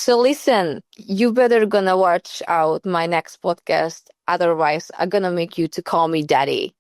So listen, you better gonna watch out my next podcast. Otherwise, I'm gonna make you to call me daddy.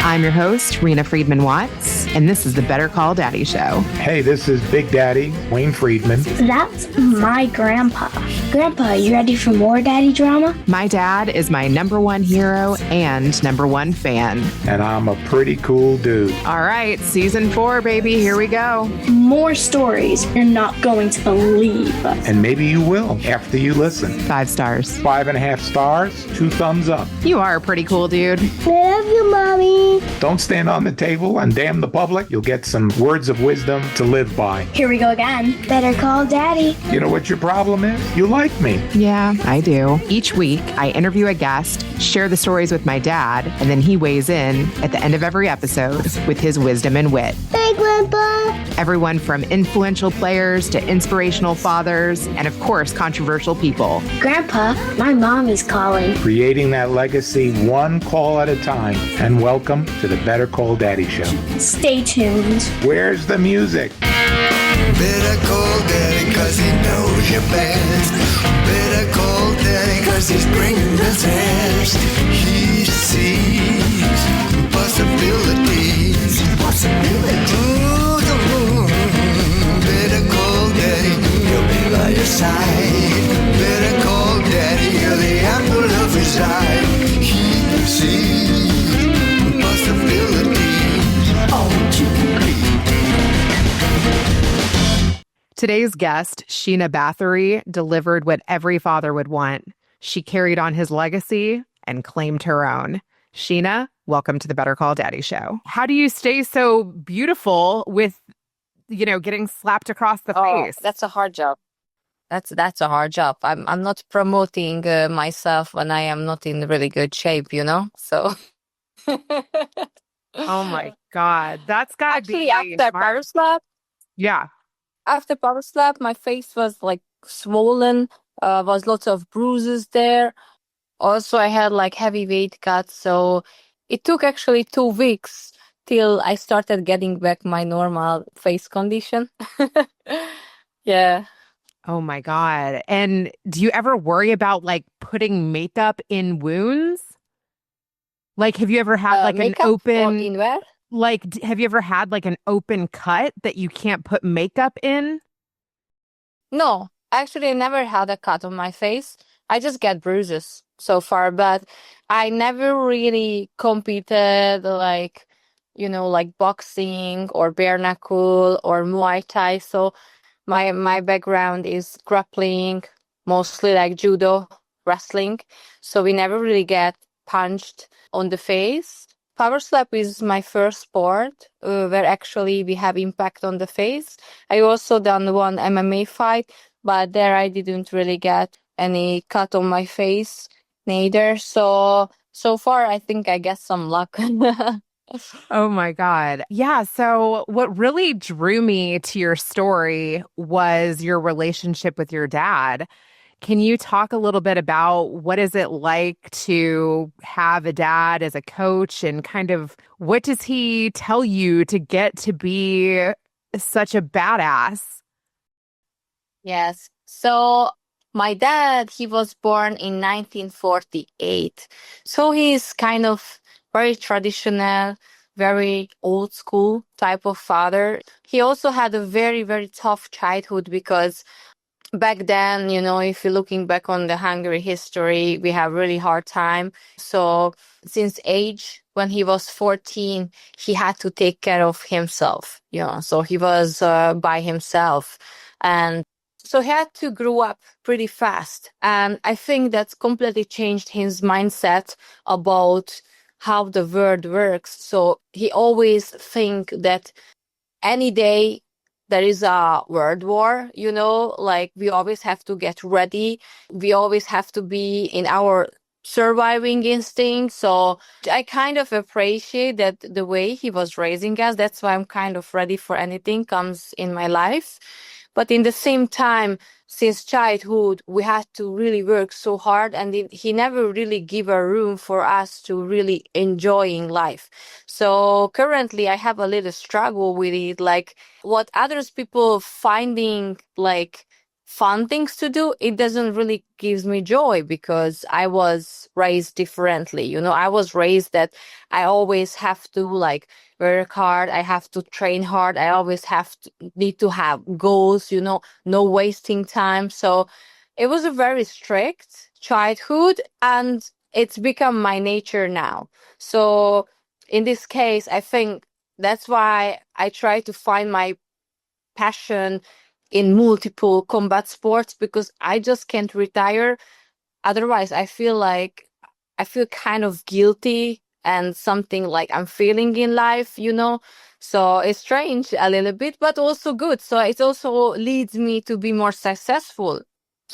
I'm your host, Rena Friedman Watts, and this is the Better Call Daddy Show. Hey, this is Big Daddy, Wayne Friedman. That's my grandpa. Grandpa, you ready for more daddy drama? My dad is my number one hero and number one fan. And I'm a pretty cool dude. All right, season 4, baby, here we go. More stories you're not going to believe. And maybe you will after you listen. 5 stars. 5.5 stars, 2 thumbs up. You are a pretty cool dude. Love you, Mommy. Don't stand on the table and damn the public. You'll get some words of wisdom to live by. Here we go again. Better call daddy. You know what your problem is? You like me. Yeah, I do. Each week, I interview a guest, share the stories with my dad, and then he weighs in at the end of every episode with his wisdom and wit. Hey, Grandpa. Everyone from influential players to inspirational fathers, and of course, controversial people. Grandpa, my mommy's calling. Creating that legacy one call at a time. And welcome to the Better Call Daddy Show. Stay tuned. Where's the music? Better call daddy cause he knows you best. Better call daddy cause he's bringing the test. He sees possibilities. Ooh, better call daddy, he'll be by your side. Better call daddy, you're the apple of his eye. He sees possibilities. Oh, you can be. Today's guest, Sheena Bathory, delivered what every father would want. She carried on his legacy and claimed her own. Sheena, welcome to the Better Call Daddy Show. How do you stay so beautiful with, getting slapped across the face? That's a hard job. That's a hard job. I'm not promoting myself when I am not in really good shape, So. Oh my God, that's gotta be Actually, after power slap. Yeah. After power slap, my face was like swollen. Was lots of bruises there. Also, I had like heavy weight cuts, so it took actually 2 weeks till I started getting back my normal face condition. Yeah. Oh my God. And do you ever worry about like putting makeup in wounds? Like, have you ever had like an Makeup open, in where? like, have you ever had like an open cut that you can't put makeup in? No, actually, I never had a cut on my face. I just get bruises so far, but I never really competed like, like boxing or bare knuckle or Muay Thai. So my background is grappling, mostly like judo, wrestling. So we never really get punched on the face. Power slap is my first sport where actually we have impact on the face. I also done one MMA fight, but there I didn't really get any cut on my face neither. So far I think I get some luck. Oh my God. Yeah. So what really drew me to your story was your relationship with your dad. Can you talk a little bit about what is it like to have a dad as a coach, and kind of what does he tell you to get to be such a badass? Yes. So my dad, he was born in 1948. So he's kind of very traditional, very old school type of father. He also had a very, very tough childhood because back then, if you're looking back on the Hungary history, we have really hard time. So since age, when he was 14, he had to take care of himself, so he was by himself. And so he had to grow up pretty fast. And I think that's completely changed his mindset about how the world works. So he always think that any day there is a world war, like we always have to get ready. We always have to be in our surviving instinct. So I kind of appreciate that the way he was raising us. That's why I'm kind of ready for anything comes in my life. But in the same time, since childhood, we had to really work so hard, and he never really give a room for us to really enjoying life. So currently I have a little struggle with it, like what others people finding like fun things to do, it doesn't really gives me joy because I was raised differently. I was raised that I always have to like work hard. I have to train hard. I always need to have goals, no wasting time. So it was a very strict childhood, and it's become my nature now. So in this case, I think that's why I try to find my passion in multiple combat sports, because I just can't retire. Otherwise, I feel kind of guilty and something like I'm feeling in life. So it's strange a little bit, but also good. So it also leads me to be more successful.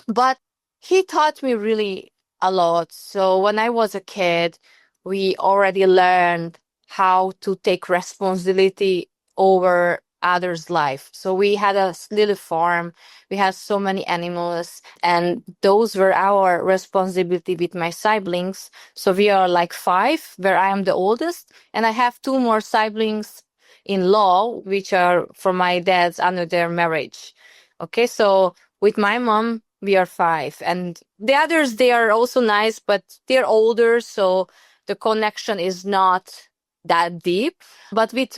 But he taught me really a lot. So when I was a kid, we already learned how to take responsibility over others' life. So we had a little farm. We had so many animals, and those were our responsibility with my siblings. So we are like 5, where I am the oldest, and I have 2 more siblings in law, which are from my dad's another marriage. Okay, so with my mom, we are 5, and the others, they are also nice, but they're older, so the connection is not that deep. But with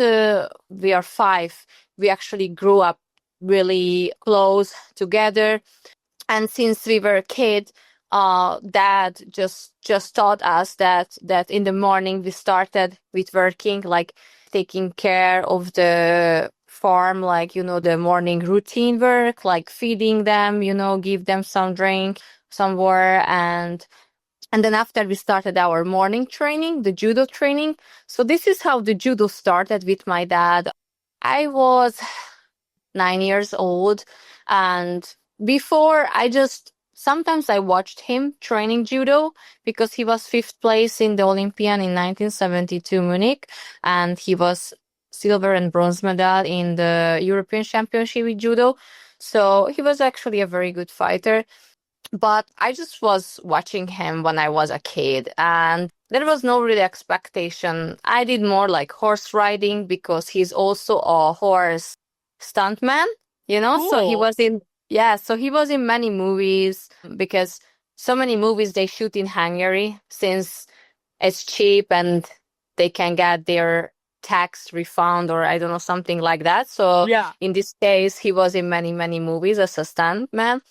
we are 5, we actually grew up really close together. And since we were a kid, dad just taught us that in the morning we started with working, like taking care of the farm, like the morning routine work, like feeding them, give them some drink, some water, and then after we started our morning training, the judo training. So this is how the judo started with my dad. I was 9 years old, and before sometimes I watched him training judo, because he was 5th place in the Olympian in 1972 Munich, and he was silver and bronze medal in the European Championship with judo. So he was actually a very good fighter. But I just was watching him when I was a kid, and there was no really expectation. I did more like horse riding, because he's also a horse stuntman, so he Cool. was so he was in many movies, because so many movies they shoot in Hungary, since it's cheap and they can get their tax refund, or I don't know, something like that. So Yeah. in this case, he was in many, many movies as a stuntman.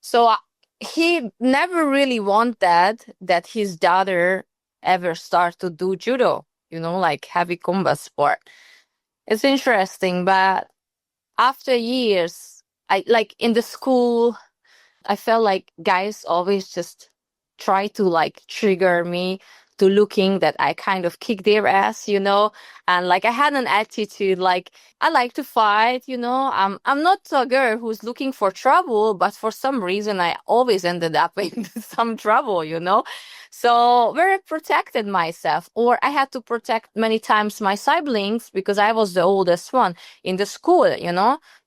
So he never really wanted that his daughter ever start to do judo, like heavy combat sport. It's interesting, but after years, I like in the school, I felt like guys always just try to like trigger me to looking that I kind of kick their ass. And like I had an attitude like I like to fight. I'm not a girl who's looking for trouble, but for some reason I always ended up in some trouble. So very protected myself, or I had to protect many times my siblings, because I was the oldest one in the school.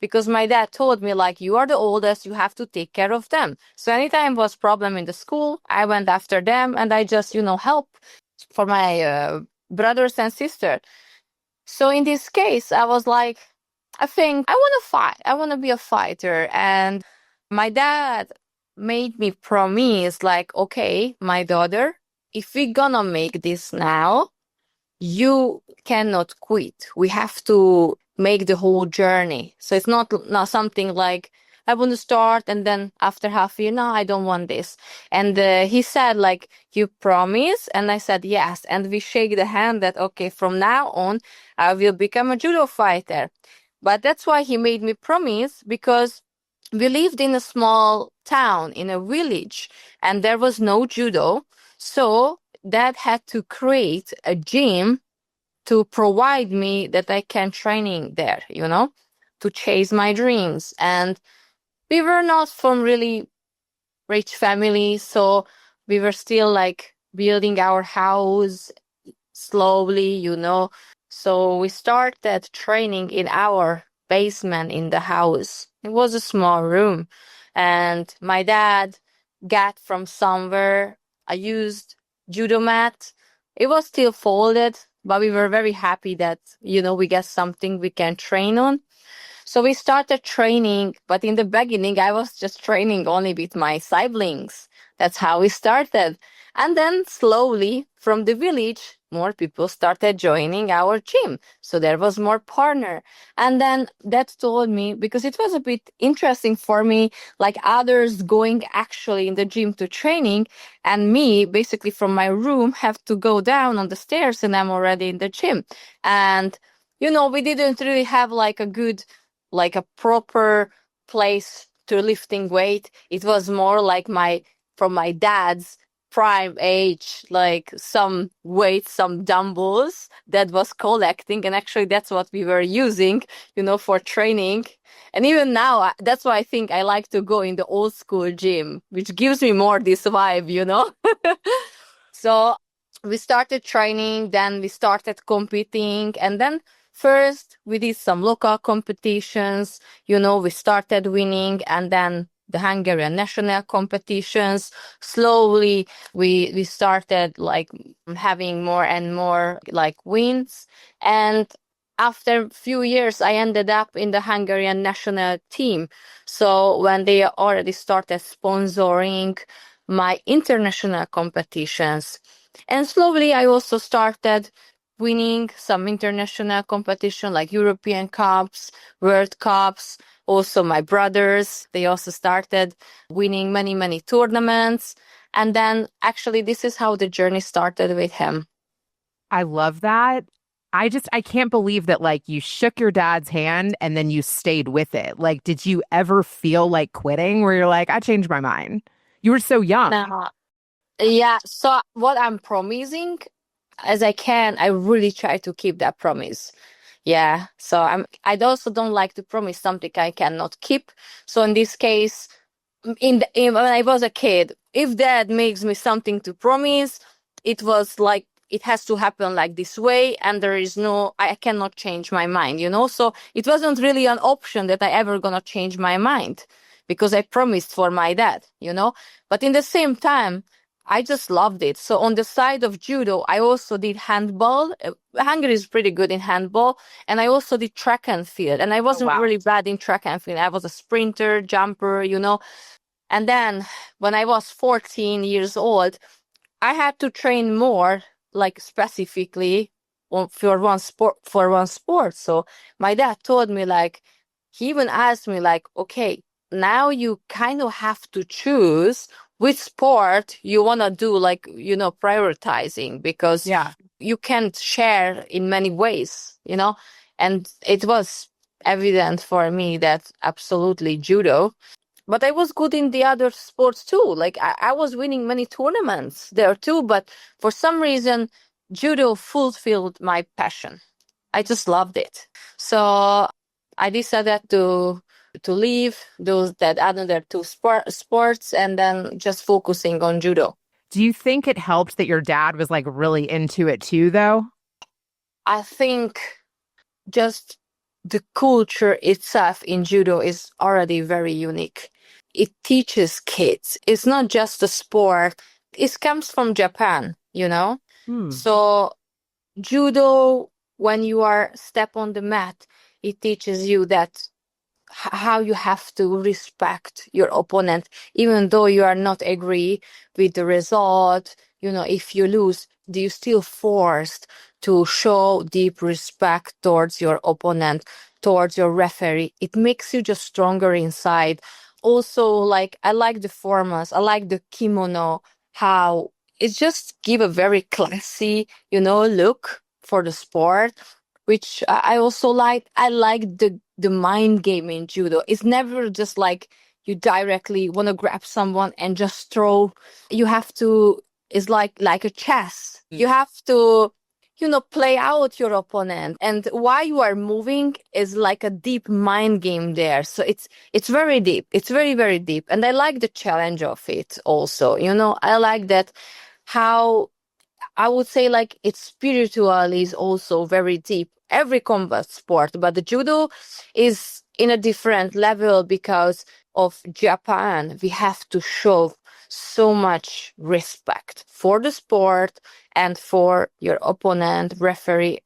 Because my dad told me like, you are the oldest, you have to take care of them. So anytime was problem in the school, I went after them, and I just help for my brothers and sisters. So in this case, I was like, I think I want to fight. I want to be a fighter. And my dad made me promise like, okay, my daughter, if we're gonna make this now, you cannot quit. We have to make the whole journey. So it's not something like I want to start and then after half a year, no, I don't want this. And he said like, you promise? And I said yes. And we shake the hand that, okay, from now on, I will become a judo fighter. But that's why he made me promise, because we lived in a small town, in a village, and there was no judo. So dad had to create a gym to provide me that I can training there, to chase my dreams. And we were not from really rich families, so we were still like building our house slowly. So we started training in our basement in the house. It was a small room. And my dad got from somewhere a used judo mat. It was still folded, but we were very happy that, we get something we can train on. So we started training, but in the beginning, I was just training only with my siblings. That's how we started. And then slowly from the village, more people started joining our gym. So there was more partner. And then that told me, because it was a bit interesting for me, like others going actually in the gym to training, and me basically from my room have to go down on the stairs and I'm already in the gym. And, we didn't really have like a proper place to lifting weight. It was more like from my dad's prime age, like some weights, some dumbbells that was collecting. And actually that's what we were using, for training. And even now, that's why I think I like to go in the old school gym, which gives me more this vibe. So we started training, then we started competing, and then first we did some local competitions, we started winning, and then the Hungarian national competitions. Slowly we started like having more and more like wins. And after a few years, I ended up in the Hungarian national team. So when they already started sponsoring my international competitions, and slowly I also started winning some international competition like European Cups, World Cups. Also my brothers, they also started winning many, many tournaments. And then actually this is how the journey started with him. I love that. I can't believe that like you shook your dad's hand and then you stayed with it. Like, did you ever feel like quitting where you're like, I changed my mind? You were so young. Now, yeah, so what I'm promising as I can, I really try to keep that promise. Yeah, so I also don't like to promise something I cannot keep. So in this case, when I was a kid, if dad makes me something to promise, it was like it has to happen like this way, and I cannot change my mind, So it wasn't really an option that I ever gonna change my mind because I promised for my dad, But in the same time, I just loved it. So on the side of judo, I also did handball. Hungary is pretty good in handball. And I also did track and field. And I wasn't really bad in track and field. I was a sprinter, jumper, And then when I was 14 years old, I had to train more, like specifically for one sport. So my dad told me, like, he even asked me, like, okay, now you kind of have to choose which sport you want to do, like, prioritizing, because you can't share in many ways, and it was evident for me that absolutely judo. But I was good in the other sports too. Like I was winning many tournaments there too, but for some reason, judo fulfilled my passion. I just loved it. So I decided to leave that other two sports and then just focusing on judo. Do you think it helped that your dad was like really into it too, though? I think just the culture itself in judo is already very unique. It teaches kids. It's not just a sport. It comes from Japan, So judo, when you are step on the mat, it teaches you that how you have to respect your opponent, even though you are not agree with the result. If you lose, you still forced to show deep respect towards your opponent, towards your referee. It makes you just stronger inside. Also, like, I like the formals, I like the kimono, how it just give a very classy, look for the sport, which I also like. I like the mind game in judo. It's never just like you directly want to grab someone and just throw. You have to, it's like a chess. You have to, play out your opponent. And while you are moving is like a deep mind game there. So it's very deep. It's very, very deep. And I like the challenge of it also. I like that how I would say like its spiritual is also very deep. every combat sport, but the judo is in a different level because of Japan. We have to show so much respect for the sport and for your opponent, referee,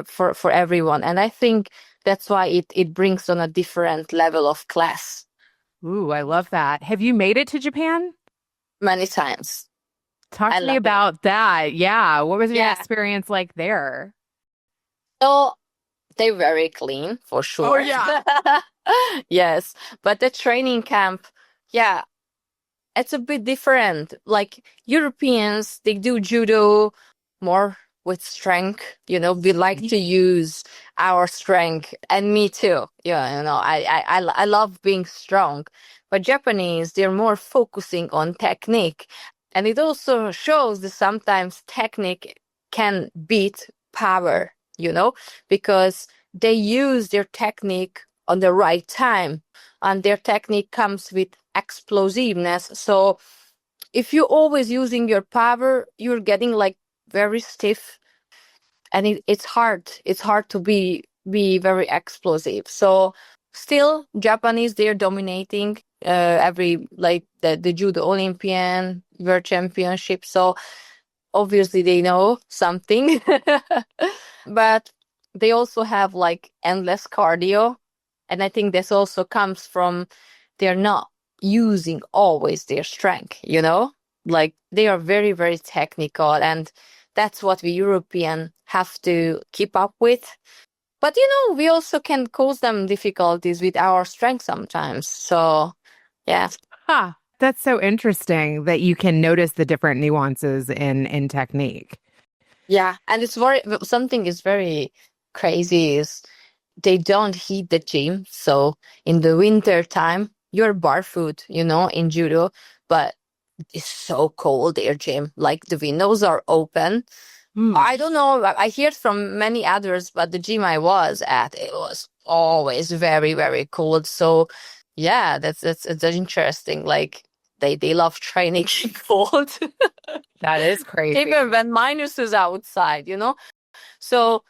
for everyone. And I think that's why it brings on a different level of class Ooh, I love that. Have you made it to Japan? many times. Talk I to me love it. about that. Yeah. What was your Yeah. experience like there? So they're very clean for sure. Oh, yeah. Yes. But the training camp, yeah, it's a bit different. Like Europeans, they do judo more with strength. We like to use our strength, and me too. Yeah, I love being strong. But Japanese, they're more focusing on technique, and it also shows that sometimes technique can beat power. Because they use their technique on the right time, and their technique comes with explosiveness. So if you're always using your power, you're getting like very stiff, and it's hard. It's hard to be very explosive. So still, Japanese, they're dominating every, like the judo Olympian world championship. So obviously they know something. But they also have like endless cardio, and I think this also comes from they're not using always their strength. Like they are very, very technical, and that's what we European have to keep up with. But we also can cause them difficulties with our strength sometimes. So yeah. Huh. That's so interesting that you can notice the different nuances in technique. Yeah, and it's something is very crazy is they don't heat the gym. So in the winter time, you're barefoot, in judo, but it's so cold their gym. Like the windows are open. I don't know. I heard from many others, but the gym I was at, it was always very, very cold. So yeah, that's interesting. Like they love training in cold. That is crazy. Even when minus is outside. So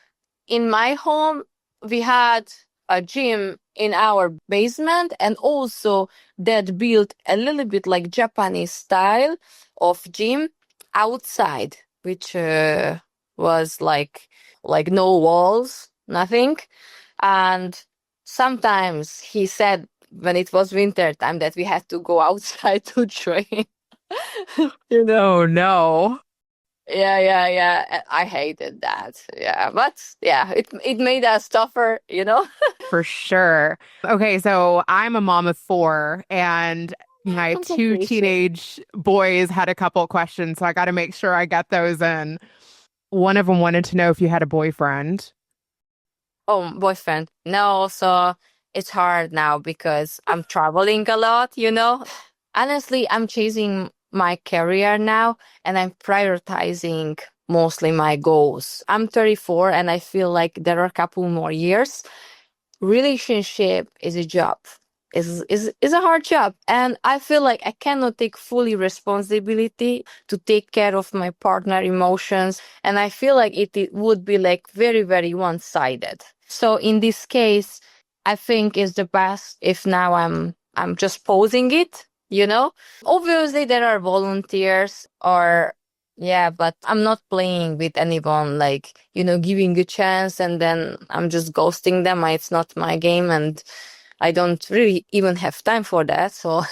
in my home, we had a gym in our basement, and also that built a little bit like Japanese style of gym outside, which was like no walls, nothing. And sometimes he said when it was winter time that we had to go outside to train. Oh, no. Yeah. I hated that. Yeah, but yeah, it made us tougher. For sure. Okay, so I'm a mom of four, and my two Appreciate. teenage boys had a couple questions, so I got to make sure I got those in. One of them wanted to know if you had a boyfriend. Oh, boyfriend. No, so it's hard now because I'm traveling a lot. Honestly, I'm chasing my career now, and I'm prioritizing mostly my goals. I'm 34, and I feel like there are a couple more years. Relationship is a job. Is a hard job, and I feel like I cannot take fully responsibility to take care of my partner emotions, and I feel like it would be like very, very one-sided. So in this case, I think it's the best if now I'm just posing it. Obviously there are volunteers, or yeah, but I'm not playing with anyone, like, giving a chance and then I'm just ghosting them. It's not my game, and I don't really even have time for that. So,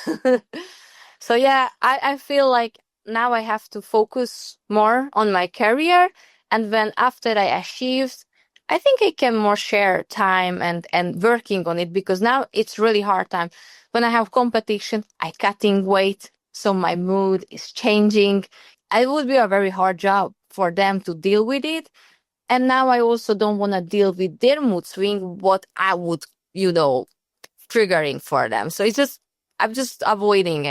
so yeah, I feel like now I have to focus more on my career. And when after I achieved, I think I can more share time and working on it, because now it's really hard time. When I have competition, I cutting weight, so my mood is changing. It would be a very hard job for them to deal with it. And now I also don't want to deal with their mood swing, what I would, triggering for them. So I'm just avoiding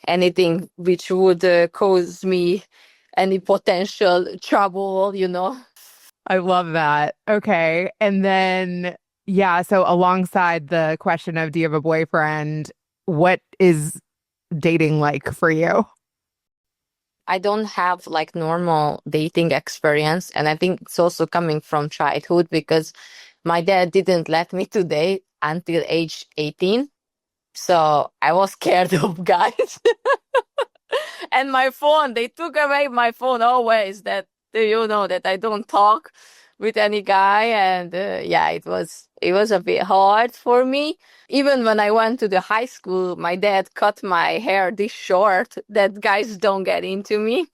anything which would cause me any potential trouble. I love that. Okay. And then, yeah, so alongside the question of do you have a boyfriend, what is dating like for you? I don't have like normal dating experience. And I think it's also coming from childhood because my dad didn't let me to date until age 18. So I was scared of guys. And my phone, they took away my phone always. That you know that I don't talk with any guy, and yeah, it was a bit hard for me. Even when I went to the high school, my dad cut my hair this short that guys don't get into me.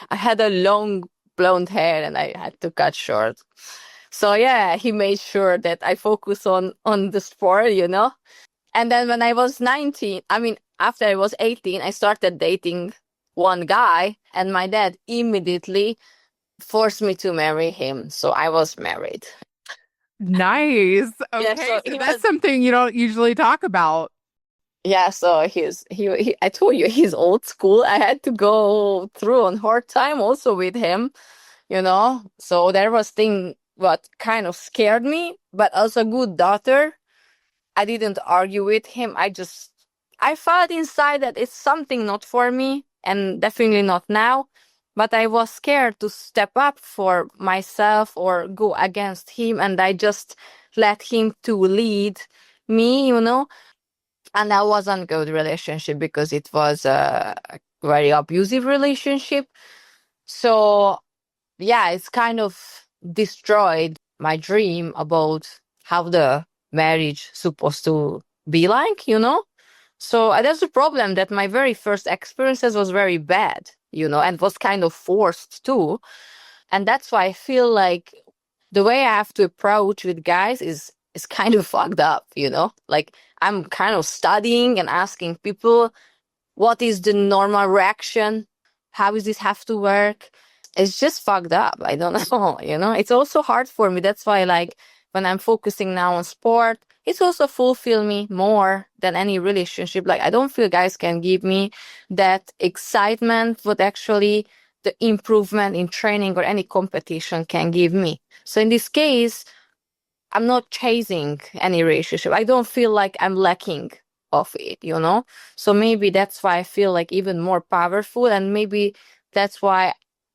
I had a long blonde hair and I had to cut short. So yeah, he made sure that I focus on the sport, you know. And then when I was 19, I mean, after I was 18, I started dating one guy, and my dad immediately forced me to marry him. So I was married. Nice. Yeah, Okay. so So he that's was, something you don't usually talk about. yeah, so he I told you he's old school. I had to go through on hard time also with him, you know. So there was thing what kind of scared me, but as a good daughter, I didn't argue with him. I felt inside that it's something not for me and definitely not now. But I was scared to step up for myself or go against him. And I just let him to lead me, you know. And that wasn't good relationship because it was a very abusive relationship. So yeah, it's kind of destroyed my dream about how the marriage supposed to be like, you know? So that's the problem that my very first experiences was very bad, you know, and was kind of forced too. And that's why I feel like the way I have to approach with guys is kind of fucked up, you know? Like I'm kind of studying and asking people what is the normal reaction? How does this have to work? It's just fucked up. I don't know, you know? It's also hard for me. That's why, like, when I'm focusing now on sport, it's also fulfill me more than any relationship. Like, I don't feel guys can give me that excitement, what actually the improvement in training or any competition can give me. So in this case, I'm not chasing any relationship. I don't feel like I'm lacking of it, you know? So maybe that's why I feel like even more powerful. And maybe that's why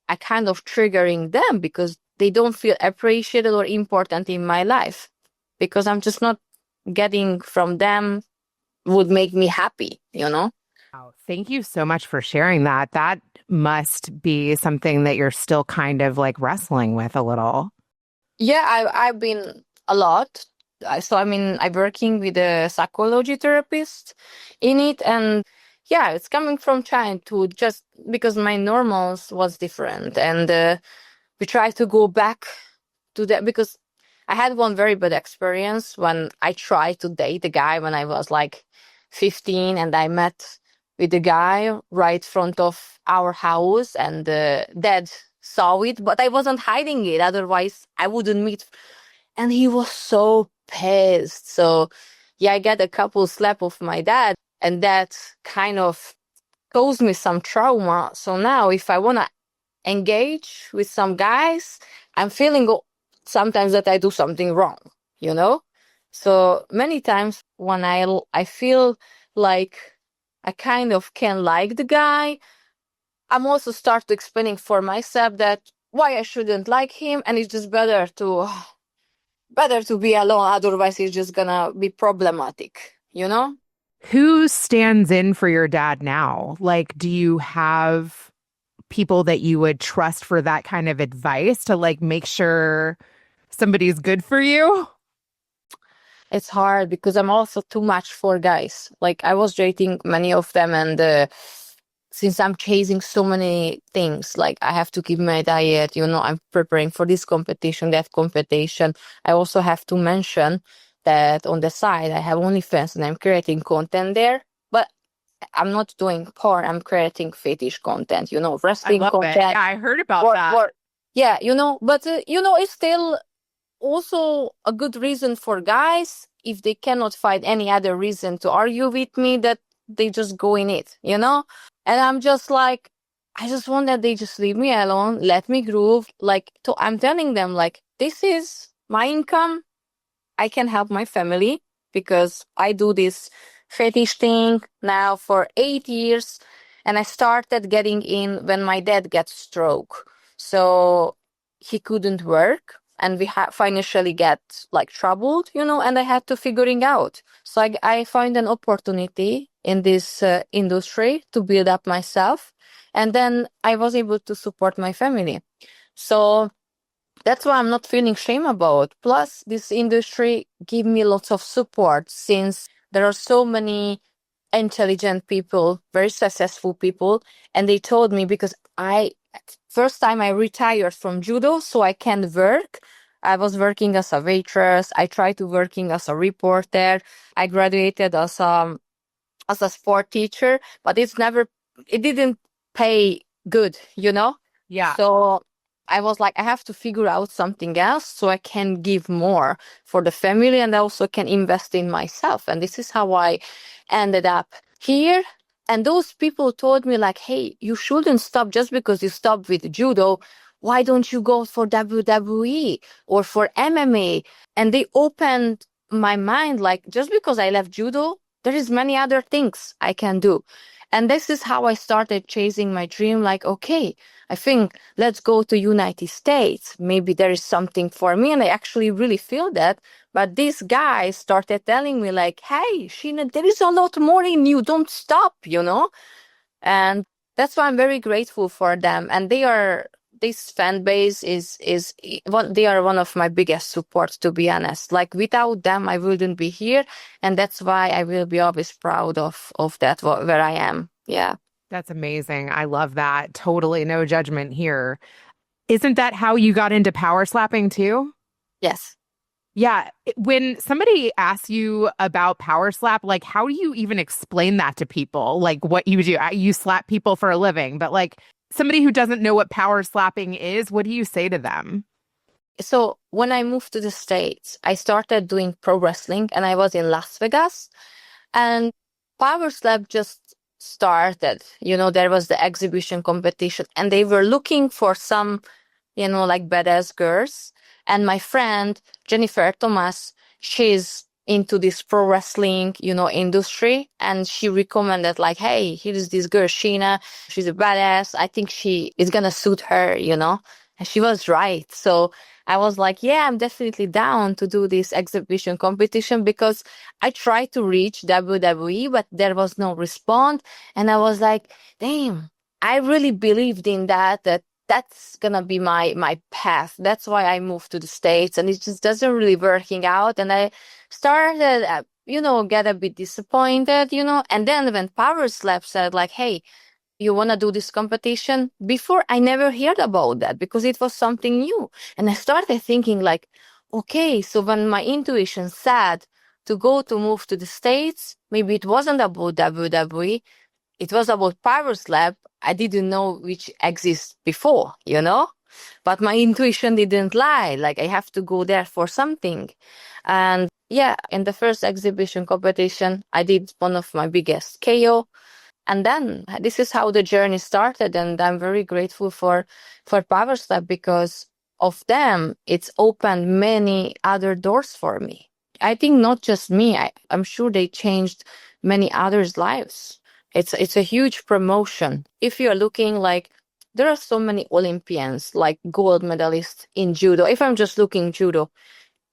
I kind of triggering them because they don't feel appreciated or important in my life because I'm just not getting from them would make me happy, you know? Wow. Thank you so much for sharing that. That must be something that you're still kind of like wrestling with a little. Yeah, I've been a lot. So I mean, I'm working with a psychology therapist in it, and yeah, it's coming from childhood just because my normals was different, and we try to go back to that because I had one very bad experience when I tried to date a guy when I was like 15, and I met with the guy right front of our house, and dad saw it, but I wasn't hiding it. Otherwise, I wouldn't meet. And he was so pissed. So yeah, I get a couple slap of my dad, and that kind of caused me some trauma. So now, if I wanna engage with some guys, I'm feeling sometimes that I do something wrong, you know? So many times when I feel like I kind of can like the guy, I'm also start explaining for myself that why I shouldn't like him, and it's just better to be alone, otherwise it's just gonna be problematic, you know? Who stands in for your dad now? Like, do you have people that you would trust for that kind of advice to like make sure somebody's good for you? It's hard because I'm also too much for guys. Like I was dating many of them, and since I'm chasing so many things, like I have to keep my diet, you know, I'm preparing for this competition, that competition. I also have to mention that on the side, I have OnlyFans and I'm creating content there, but I'm not doing porn. I'm creating fetish content, you know, I wrestling love it. content. Yeah, I heard about that. Yeah, you know, but you know, it's still also a good reason for guys if they cannot find any other reason to argue with me that they just go in it, you know? And I'm just like, I just want that they just leave me alone, let me groove. Like, I'm telling them, like, this is my income. I can help my family because I do this fetish thing now for 8 years. And I started getting in when my dad got stroke. So he couldn't work and we financially get like troubled, and I had to figuring out. So I found an opportunity in this industry to build up myself. And then I was able to support my family. So that's why I'm not feeling shame about. Plus, this industry give me lots of support since there are so many intelligent people, very successful people, and they told me because first time I retired from judo, so I can work. I was working as a waitress. I tried to working as a reporter. I graduated as a sport teacher, but it didn't pay good, Yeah. So I was like, I have to figure out something else so I can give more for the family and I also can invest in myself. And this is how I ended up here. And those people told me like, hey, you shouldn't stop just because you stopped with judo. Why don't you go for WWE or for MMA? And they opened my mind, like, just because I left judo, there is many other things I can do. And this is how I started chasing my dream. Like, okay, I think let's go to United States. Maybe there is something for me. And I actually really feel that. But these guys started telling me like, hey, Sheena, there is a lot more in you. Don't stop, And that's why I'm very grateful for them. And this fan base they are one of my biggest supports, to be honest. Like without them, I wouldn't be here. And that's why I will be always proud of that, where I am. Yeah. That's amazing. I love that. Totally no judgment here. Isn't that how you got into power slapping too? Yes. Yeah. When somebody asks you about power slap, like how do you even explain that to people? Like what you do? You slap people for a living, but like somebody who doesn't know what power slapping is, what do you say to them? So when I moved to the States, I started doing pro wrestling and I was in Las Vegas and Power Slap just started. There was the exhibition competition and they were looking for some, like badass girls. And my friend, Jennifer Thomas, she's into this pro wrestling, industry. And she recommended like, hey, here is this girl, Sheena. She's a badass. I think she is going to suit her, And she was right. So I was like, yeah, I'm definitely down to do this exhibition competition because I tried to reach WWE, but there was no response. And I was like, damn, I really believed in that's gonna be my path. That's why I moved to the States, and it just doesn't really working out. And I started, get a bit disappointed, And then when Power Slap said like, hey, you want to do this competition? Before, I never heard about that because it was something new. And I started thinking like, okay, so when my intuition said to move to the States, maybe it wasn't about WWE, it was about Power Slap. I didn't know which exists before, But my intuition didn't lie. Like I have to go there for something. And yeah, in the first exhibition competition, I did one of my biggest KO. And then this is how the journey started. And I'm very grateful for Power Slap because of them. It's opened many other doors for me. I think not just me. I'm sure they changed many others' lives. It's a huge promotion. If you're looking like there are so many Olympians, like gold medalists in judo. If I'm just looking judo,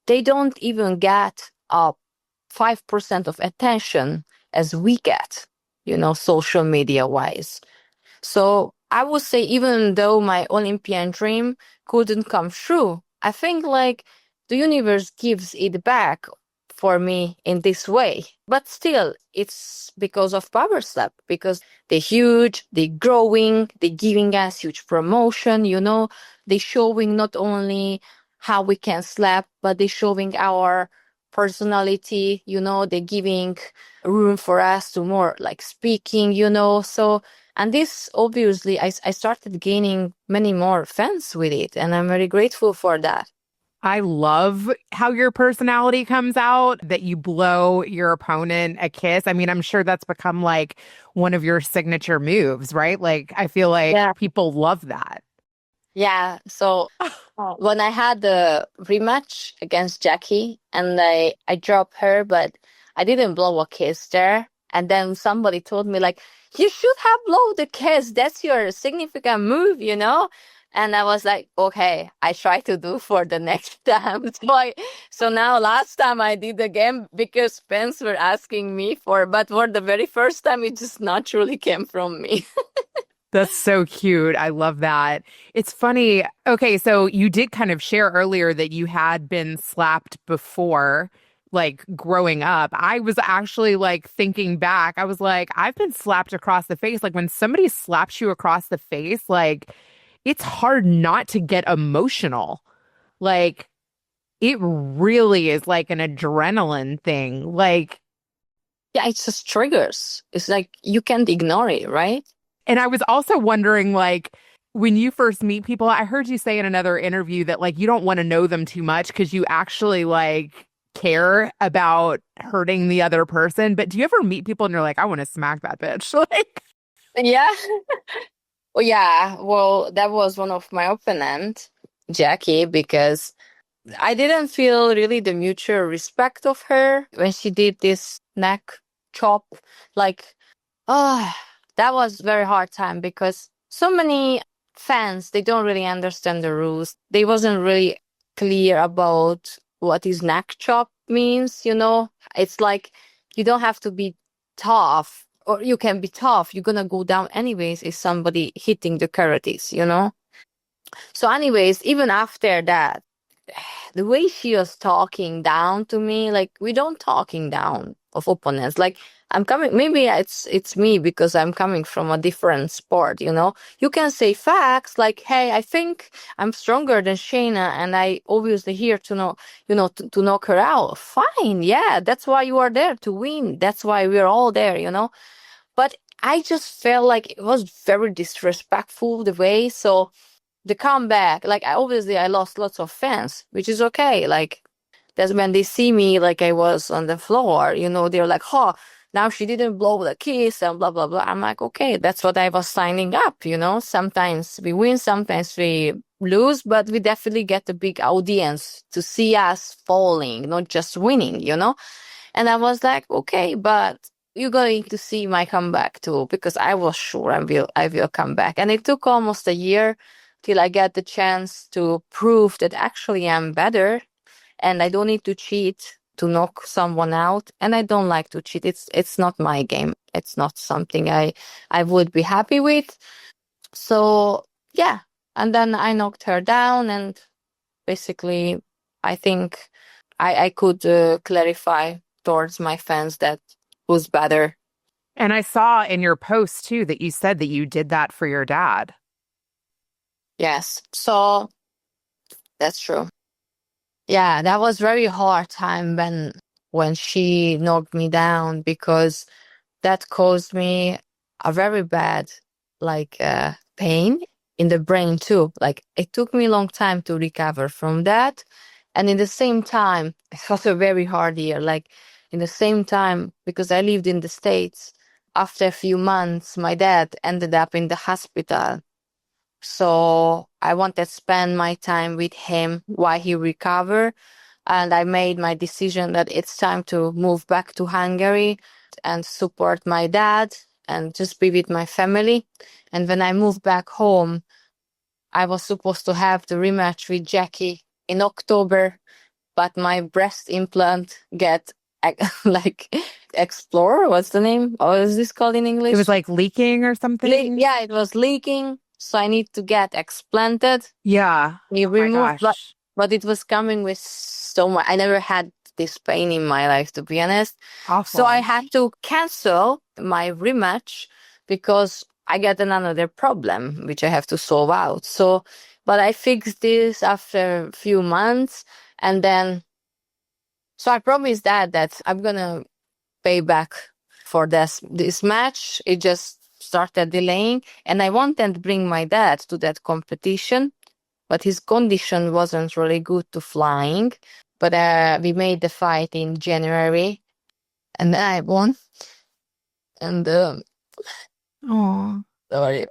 they don't even get 5% of attention as we get, social media wise. So I would say even though my Olympian dream couldn't come true, I think like the universe gives it back for me in this way. But still, it's because of Power Slap, because they're huge, they're growing, they're giving us huge promotion, they're showing not only how we can slap, but they're showing our personality, they're giving room for us to more like speaking, So, and this obviously, I started gaining many more fans with it, and I'm very grateful for that. I love how your personality comes out, that you blow your opponent a kiss. I mean, I'm sure that's become like one of your signature moves, right? Like, I feel like people love that. Yeah. So when I had the rematch against Jackie and I dropped her, but I didn't blow a kiss there. And then somebody told me like, you should have blow the kiss. That's your significant move, you know? And I was like, okay, I try to do for the next time. So now last time I did again because fans were asking me but for the very first time, it just naturally came from me. That's so cute. I love that. It's funny. Okay, so you did kind of share earlier that you had been slapped before, like growing up. I was actually like thinking back. I was like, I've been slapped across the face. Like when somebody slaps you across the face, like it's hard not to get emotional. Like it really is like an adrenaline thing. Like, Yeah, it just triggers. It's like you can't ignore it, right? and I was also wondering, like, when you first meet people, I heard you say in another interview that, like, you don't want to know them too much because you actually, like, care about hurting the other person. But do you ever meet people and you're like, I want to smack that bitch? Like, Yeah. Well, yeah. Well, that was one of my opponent, Jackie, because I didn't feel really the mutual respect of her when she did this neck chop. Like, oh, that was very hard time because so many fans, they don't really understand the rules. They wasn't really clear about what is neck chop means, you know? It's like you don't have to be tough or you can be tough. You're gonna go down anyways if somebody hitting the karates, you know? So anyways, even after that, the way she was talking down to me, like we don't talking down of opponents. Like I'm coming, maybe it's me because I'm coming from a different sport, you know. You can say facts like, hey, I think I'm stronger than Shayna and I obviously here to know, you know, to knock her out. Fine, yeah, that's why you are there to win. That's why we're all there, you know. But I just felt like it was very disrespectful the way. So the comeback, like I lost lots of fans, which is okay. Like that's when they see me like I was on the floor, you know, they're like, oh, now she didn't blow the kiss and blah blah blah. I'm like, okay, that's what I was signing up, you know. Sometimes we win, sometimes we lose, but we definitely get a big audience to see us falling, not just winning, you know. And I was like, okay, but you're going to see my comeback too, because I was sure I will come back. And it took almost a year till I get the chance to prove that actually I'm better and I don't need to cheat to knock someone out. And I don't like to cheat. It's not my game. It's not something I would be happy with. So yeah. And then I knocked her down and basically I think I could clarify towards my fans that who's better. and I saw in your post too that you said that you did that for your dad. Yes. So that's true. Yeah, that was very hard time when she knocked me down because that caused me a very bad like pain in the brain too. Like it took me a long time to recover from that. And in the same time, it was a very hard year. Like in the same time, because I lived in the States, after a few months, my dad ended up in the hospital. So I wanted to spend my time with him while he recovered. And I made my decision that it's time to move back to Hungary and support my dad and just be with my family. And when I moved back home, I was supposed to have the rematch with Jackie in October, but my breast implant get like explore. What's the name? What is this called in English? It was like leaking or something. Yeah, it was leaking. So I need to get explanted. Yeah. We Oh my removed, gosh. but it was coming with so much. I never had this pain in my life, to be honest. Awful. So I had to cancel my rematch because I got another problem, which I have to solve out. So, but I fixed this after a few months. And then, so I promised that I'm going to pay back for this match. It just started delaying. And I wanted to bring my dad to that competition, but his condition wasn't really good to flying. But we made the fight in January, and then I won. And Oh. sorry,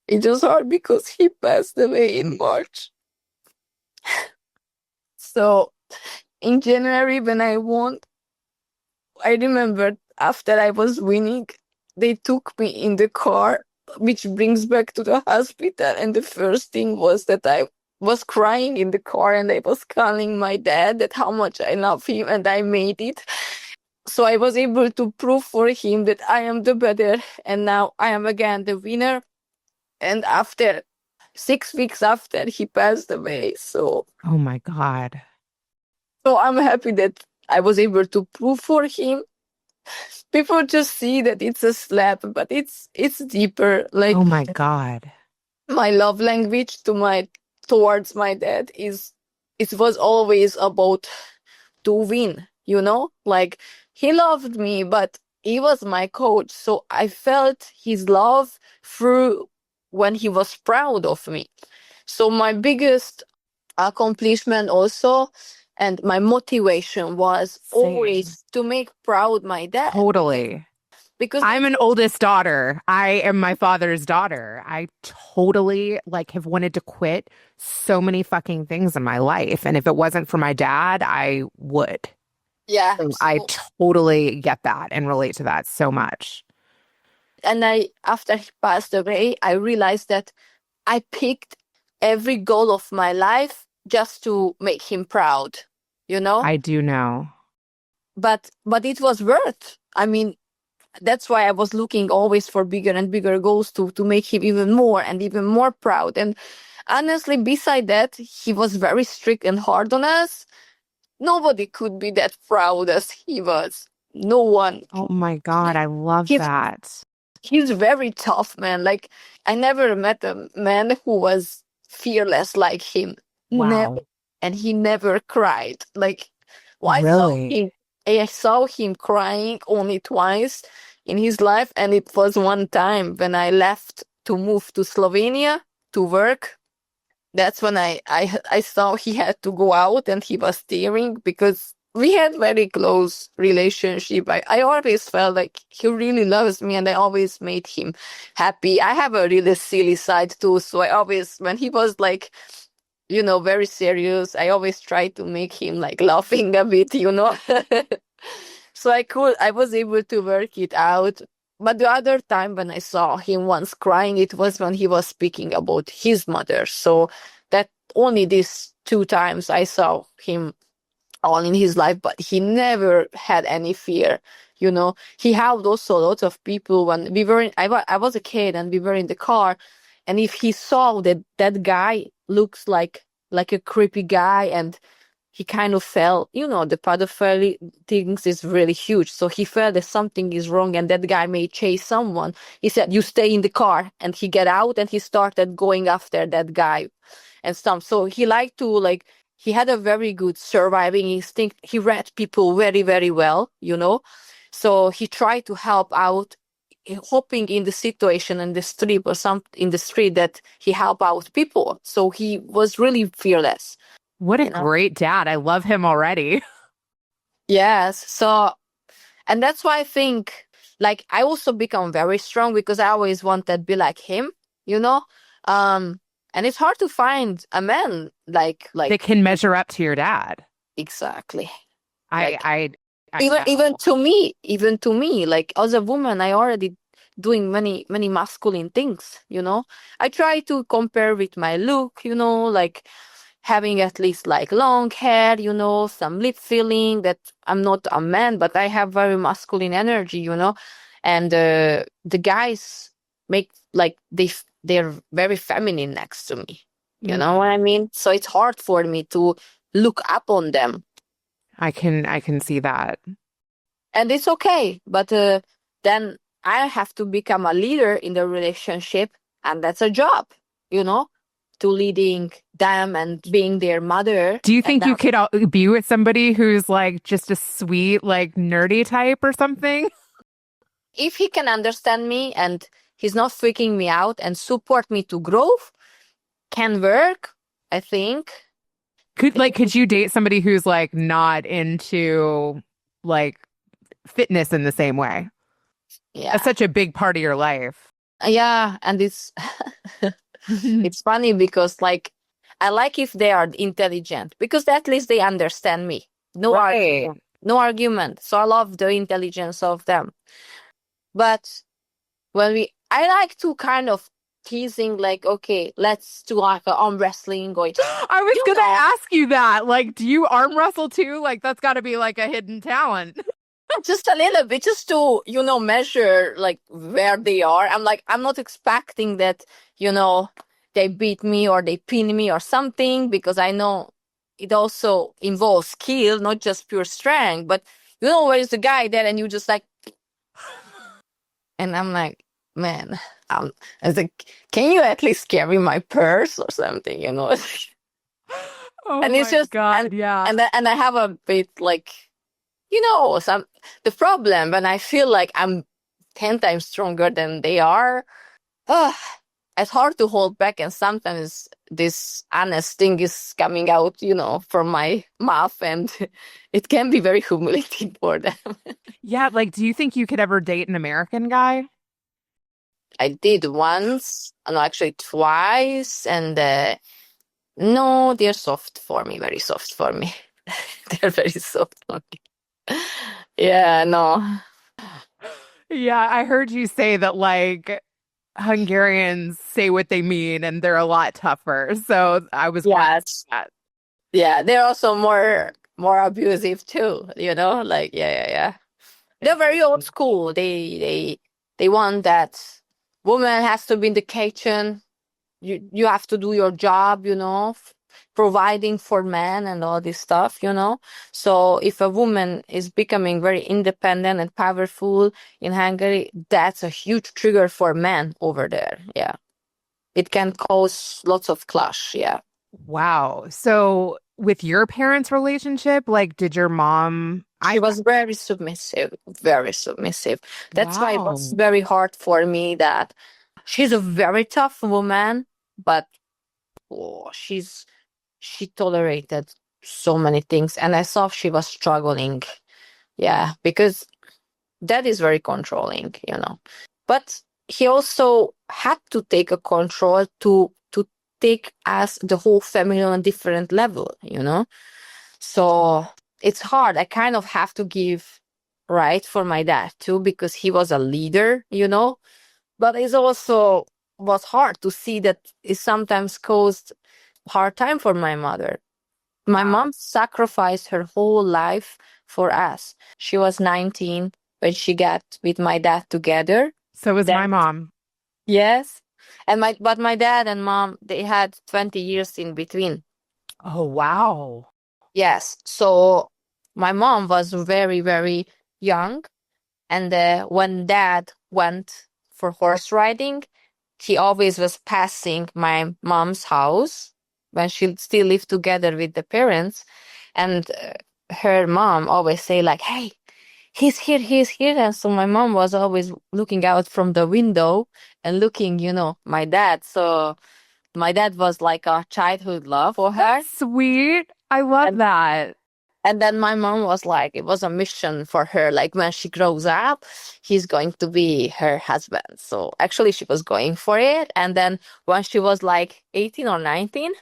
it was hard because he passed away in March. So in January when I won, I remember after I was winning, they took me in the car, which brings back to the hospital. And the first thing was that I was crying in the car and I was calling my dad that how much I love him and I made it. So I was able to prove for him that I am the better, and now I am again the winner. And after 6 weeks after, he passed away. So Oh my God. I'm happy that I was able to prove for him. People just see that it's a slap, but it's deeper. Like Oh my God. my love language towards my dad it was always about to win, like he loved me, but he was my coach, so I felt his love through when he was proud of me. So my biggest accomplishment also and my motivation was Same. always to make proud my dad, Totally. because I'm an oldest daughter. I am my father's daughter. I totally have wanted to quit so many fucking things in my life. And if it wasn't for my dad, I would. yeah, So I totally get that and relate to that so much. and after he passed away, I realized that I picked every goal of my life just to make him proud, I do know. but it was worth. I mean, that's why I was looking always for bigger and bigger goals to make him even more and even more proud. And honestly, beside that, he was very strict and hard on us. Nobody could be that proud as he was. No one. Oh my God, I love He's that. he's very tough, man. Like, I never met a man who was fearless like him. Never. Wow. And he never cried. Like, Really? I saw him crying only twice in his life, and it was one time when I left to move to Slovenia to work. That's when I saw he had to go out and he was tearing because we had very close relationship. I always felt like he really loves me and I always made him happy. I have a really silly side too, so I always, when he was like, very serious, I always tried to make him like laughing a bit. So I was able to work it out. But the other time when I saw him once crying, it was when he was speaking about his mother. So that only these 2 times I saw him all in his life, but he never had any fear. He helped also a lot of people when we were I was a kid and we were in the car, and if he saw that guy looks like a creepy guy and he kind of felt, the pedophilia things is really huge. So he felt that something is wrong and that guy may chase someone. He said, you stay in the car. And he get out and he started going after that guy and stuff. So he liked to, he had a very good surviving instinct. He read people very, very well, So he tried to help out, hoping in the situation in the street or in the street that he help out people. So he was really fearless. What a great dad. I love him already. Yes. So, and that's why I think, I also become very strong because I always wanted to be like him, and it's hard to find a man like that can measure up to your dad. Exactly. Even to me, like as a woman, I already doing many, many masculine things, I try to compare with my look, like having at least long hair, some lip filling, that I'm not a man, but I have very masculine energy, and the guys make they're very feminine next to me. You know what I mean? So it's hard for me to look up on them. I can see that. And it's okay, but then I have to become a leader in the relationship, and that's a job, to leading them and being their mother. Do you think you could be with somebody who's just a sweet, nerdy type or something? If he can understand me and he's not freaking me out and support me to grow, can work, I think. Could you date somebody who's not into fitness in the same way? Yeah. That's such a big part of your life. Yeah, and it's it's funny because I like if they are intelligent because at least they understand me. No right. no argument. So I love the intelligence of them. But I like to kind of teasing, like, okay, let's do like an arm wrestling going, I was you gonna know, ask you that. Like, do you arm wrestle too? Like, that's got to be like a hidden talent. just a little bit, just to, measure like where they are. I'm not expecting that, they beat me or they pin me or something, because I know it also involves skill, not just pure strength. But where's the guy there, and you just like, and I'm like, man, I was like, can you at least carry my purse or something, Oh And it's my just, God, yeah. and I have a bit like, the problem when I feel like I'm 10 times stronger than they are. uh, it's hard to hold back, and sometimes this honest thing is coming out, from my mouth, and it can be very humiliating for them. Yeah, like, do you think you could ever date an American guy? I did once, no, actually twice, and no, they're soft for me, very soft for me. They're very soft for me. Yeah, no. Yeah, I heard you say that like Hungarians say what they mean and they're a lot tougher. So I was wondering Yes. that. Yeah, they're also more abusive too, like, yeah. They're very old school. They want that woman has to be in the kitchen. You have to do your job, providing for men and all this stuff. So if a woman is becoming very independent and powerful in Hungary, that's a huge trigger for men over there. Yeah. It can cause lots of clash. Yeah. Wow. So with your parents' relationship, like did your mom She was very submissive, very submissive. That's why it wow. was very hard for me that she's a very tough woman, but she tolerated so many things, and I saw she was struggling. Yeah, because dad is very controlling. But he also had to take a control to take us the whole family on a different level. So it's hard. I kind of have to give right for my dad too, because he was a leader. But it's also was hard to see that it sometimes caused hard time for my mother. My Wow. mom sacrificed her whole life for us. She was 19 when she got with my dad together. So was my Then, mom. yes. But my dad and mom, they had 20 years in between. Oh, wow. Yes. So my mom was very, very young. And when dad went for horse riding, he always was passing my mom's house when she still lived together with the parents. And her mom always say like, hey, he's here, he's here. And so my mom was always looking out from the window and looking, my dad. So my dad was like a childhood love for her. That's sweet. I love And that. and then my mom was like, it was a mission for her. Like when she grows up, he's going to be her husband. So actually, she was going for it. And then when she was like 18 or 19,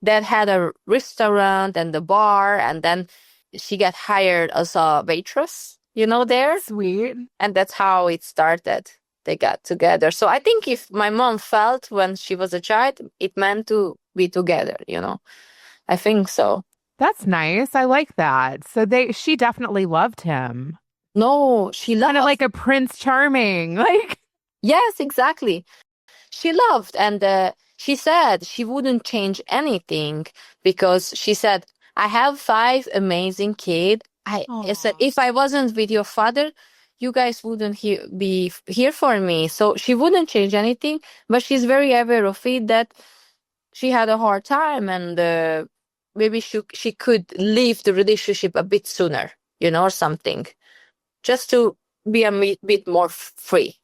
dad had a restaurant and a bar. And then she got hired as a waitress, there. Sweet. And that's how it started. They got together. So I think if my mom felt when she was a child, it meant to be together. I think so. That's nice. I like that. So she definitely loved him. No, she Kind of loved. like a Prince Charming. Like, Yes, exactly. She loved, and she said she wouldn't change anything, because she said, I have 5 amazing kids. I said, aw. if I wasn't with your father, you guys wouldn't be here for me. So she wouldn't change anything, but she's very aware of it, that she had a hard time, and maybe she could leave the relationship a bit sooner, or something, just to be a bit more free.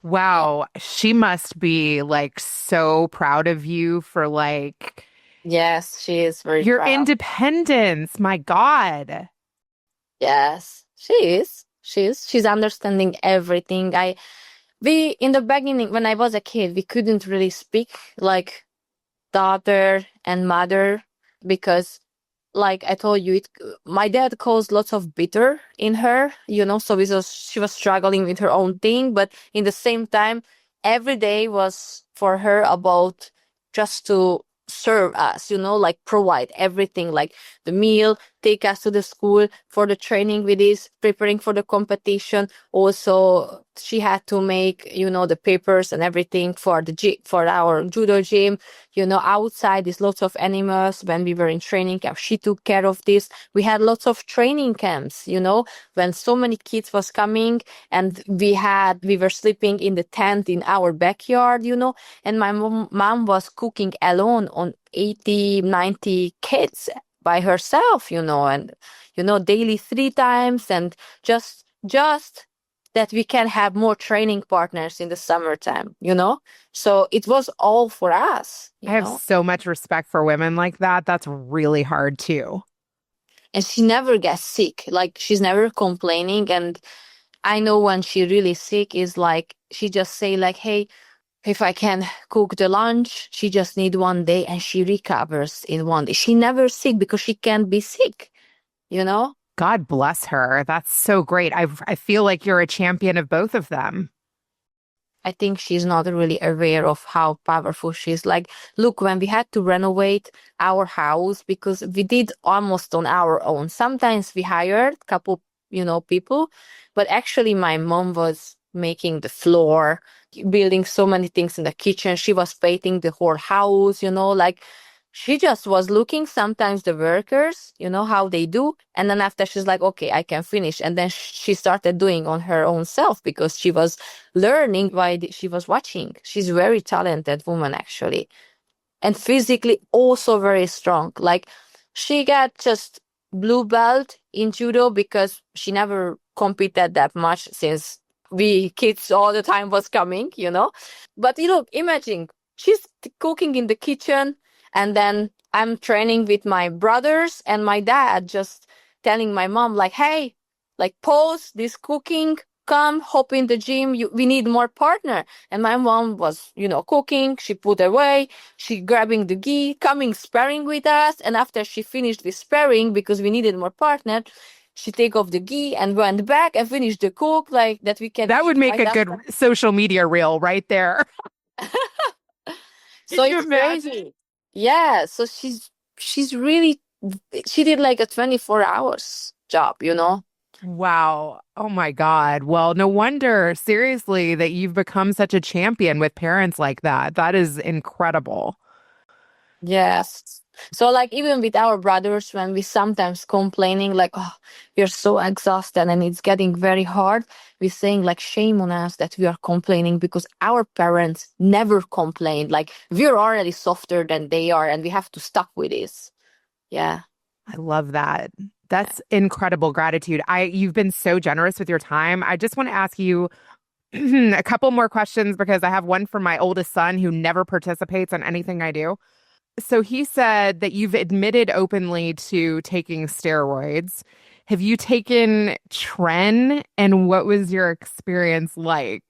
Wow, she must be like so proud of you for like Yes, she is very your proud. independence. My God. Yes, she is. She's understanding everything. We in the beginning, when I was a kid, we couldn't really speak like daughter and mother, because like I told you, my dad caused lots of bitter in her, so she was struggling with her own thing, but in the same time, every day was for her about just to serve us, like provide everything, like the meal, take us to the school for the training with this, preparing for the competition. Also, she had to make, the papers and everything for for our judo gym. Outside is lots of animals. When we were in training camp, she took care of this. We had lots of training camps, when so many kids was coming, and we were sleeping in the tent in our backyard, and my mom was cooking alone on 80, 90 kids by herself, and, daily 3 times, and just that we can have more training partners in the summertime, So it was all for us, I have so much respect for women like that. That's really hard too. And she never gets sick. Like, she's never complaining. And I know when she really sick is like, she just say like, hey, if I can cook the lunch, she just need 1 day and she recovers in 1 day. She never sick because she can't be sick, God bless her. That's so great. I feel like you're a champion of both of them. I think she's not really aware of how powerful she is. Like, look, when we had to renovate our house, because we did almost on our own. Sometimes we hired a couple, people, but actually my mom was making the floor, building so many things in the kitchen. She was painting the whole house, like she just was looking sometimes the workers, how they do. And then after she's like, okay, I can finish. And then she started doing on her own self because she was learning while she was watching. She's a very talented woman, actually. And physically also very strong. Like, she got just blue belt in judo because she never competed that much since we kids all the time was coming, But look, imagine she's cooking in the kitchen, and then I'm training with my brothers and my dad, just telling my mom like, hey, like, pause this cooking, come hop in the gym, we need more partner. And my mom was, cooking, she put away, she grabbing the gi, coming sparring with us. And after she finished with sparring, because we needed more partner, she take off the gi and went back and finished the cook, like that we can. That would make a good social media reel right there. So it's crazy. Yeah. So she's really, she did like a 24 hours job, Wow. Oh my God. Well, no wonder, seriously, that you've become such a champion with parents like that. That is incredible. Yes. So like, even with our brothers, when we sometimes complaining like, oh, we're so exhausted and it's getting very hard, we're saying like, shame on us that we are complaining, because our parents never complained. Like, we're already softer than they are and we have to stuck with this. Yeah. I love that. That's incredible gratitude. You've been so generous with your time. I just want to ask you a couple more questions, because I have one from my oldest son who never participates in anything I do. So he said that you've admitted openly to taking steroids. Have you taken Tren, and what was your experience like?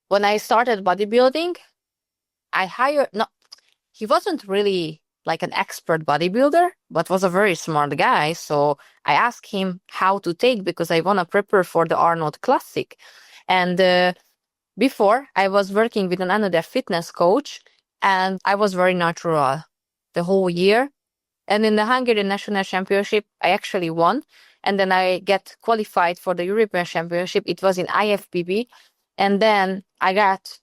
When I started bodybuilding, he wasn't really like an expert bodybuilder, but was a very smart guy. So I asked him how to take, because I want to prepare for the Arnold Classic. And before, I was working with another fitness coach, and I was very natural the whole year. And in the Hungarian National Championship, I actually won. And then I get qualified for the European Championship. It was in IFBB. And then I got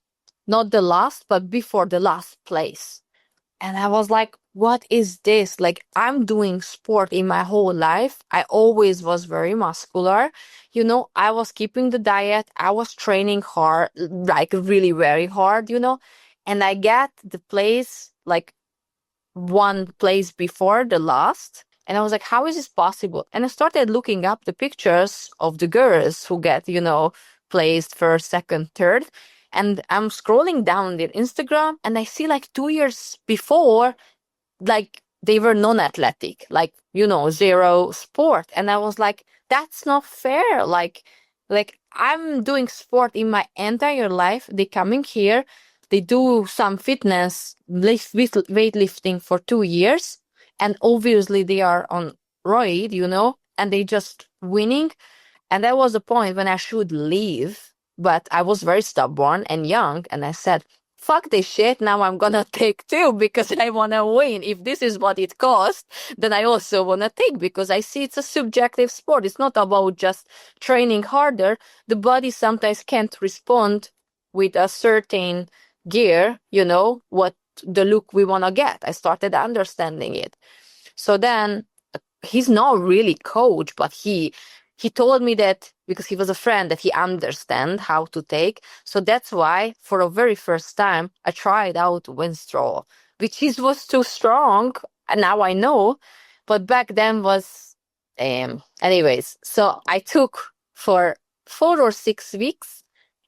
not the last, but before the last place. And I was like, what is this? Like, I'm doing sport in my whole life. I always was very muscular. I was keeping the diet. I was training hard, like really very hard, and I got the place, like one place before the last. And I was like, how is this possible? And I started looking up the pictures of the girls who get, placed first, second, third. And I'm scrolling down their Instagram, and I see like 2 years before, like they were non-athletic, like, zero sport. And I was like, that's not fair. Like I'm doing sport in my entire life. They coming here, they do some fitness, weightlifting for 2 years, And obviously they are on roid, and they just winning. And that was the point when I should leave. But I was very stubborn and young. And I said, fuck this shit. Now I'm going to take two because I want to win. If this is what it costs, then I also want to take, because I see it's a subjective sport. It's not about just training harder. The body sometimes can't respond with a certain gear, what the look we want to get. I started understanding it. So then he's not really coach, but he told me that because he was a friend that he understand how to take. So that's why for the very first time I tried out Winstraw, which was too strong. And now I know, but back then was, anyways. So I took for 4 or 6 weeks,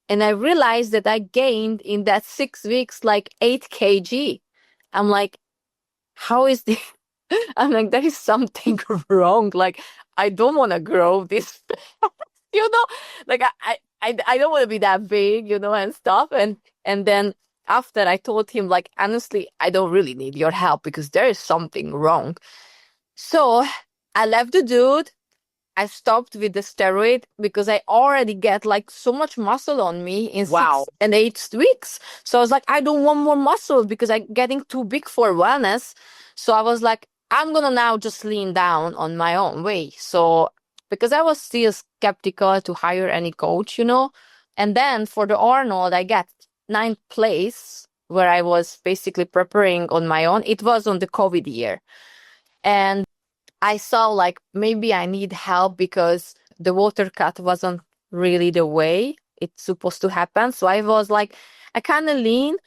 and I realized that I gained in that 6 weeks like 8 kg. I'm like, how is this? I'm like, there is something wrong. Like, I don't want to grow this, you know, like I don't want to be that big, and stuff. And then after I told him, like, honestly, I don't really need your help because there is something wrong. So I left the dude. I stopped with the steroid because I already get like so much muscle on me in 6 and 8 weeks. So I was like, I don't want more muscle because I'm getting too big for wellness. So I was like, I'm going to now just lean down on my own way. So because I was still skeptical to hire any coach, and then for the Arnold, I got 9th place where I was basically preparing on my own. It was on the COVID year. And I saw like maybe I need help because the water cut wasn't really the way it's supposed to happen. So I was like, I kind of lean,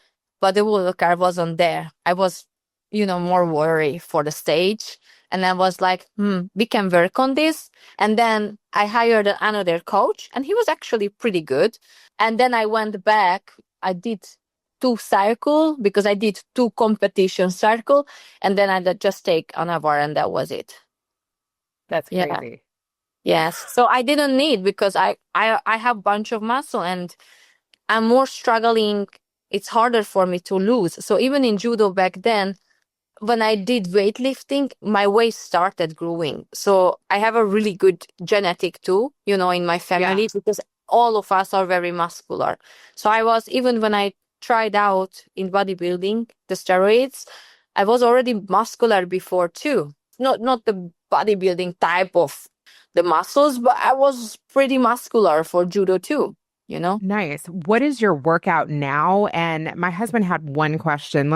but the water cut wasn't there. I was, more worried for the stage. And I was like, we can work on this. And then I hired another coach, and he was actually pretty good. And then I went back. I did 2 cycle because I did 2 competition cycle, and then I just take another, and that was it. That's crazy. Yes. So I didn't need, because I have bunch of muscle and I'm more struggling. It's harder for me to lose. So even in judo back then, when I did weightlifting, my waist started growing. So I have a really good genetic too, in my family, because all of us are very muscular. So I was, even when I tried out in bodybuilding, the steroids, I was already muscular before too. Not the bodybuilding type of the muscles, but I was pretty muscular for judo too, Nice. What is your workout now? And my husband had one question.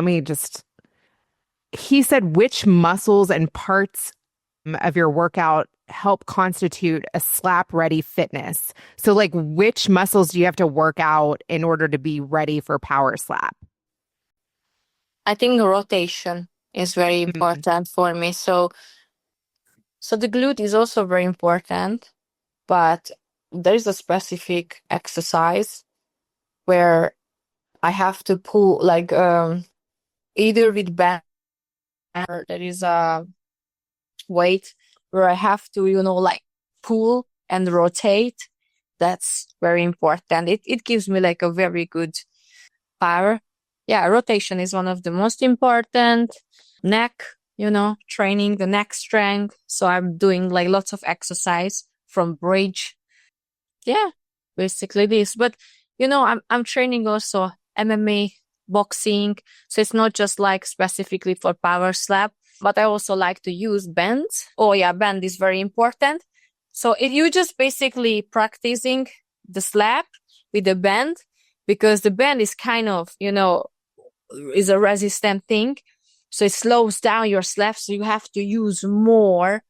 He said, which muscles and parts of your workout help constitute a slap ready fitness? So like, which muscles do you have to work out in order to be ready for power slap? I think rotation is very important for me. So the glute is also very important, but there is a specific exercise where I have to pull, like, either with band, or there is a weight where I have to, like, pull and rotate. That's very important. It gives me like a very good power. Yeah, rotation is one of the most important. Neck, training the neck strength. So I'm doing like lots of exercise from bridge. Yeah, basically this. But I'm training also MMA, boxing. So it's not just like specifically for power slap, but I also like to use bands. Oh yeah, band is very important. So you just basically practicing the slap with the band, because the band is kind of, is a resistant thing. So it slows down your slap. So you have to use more,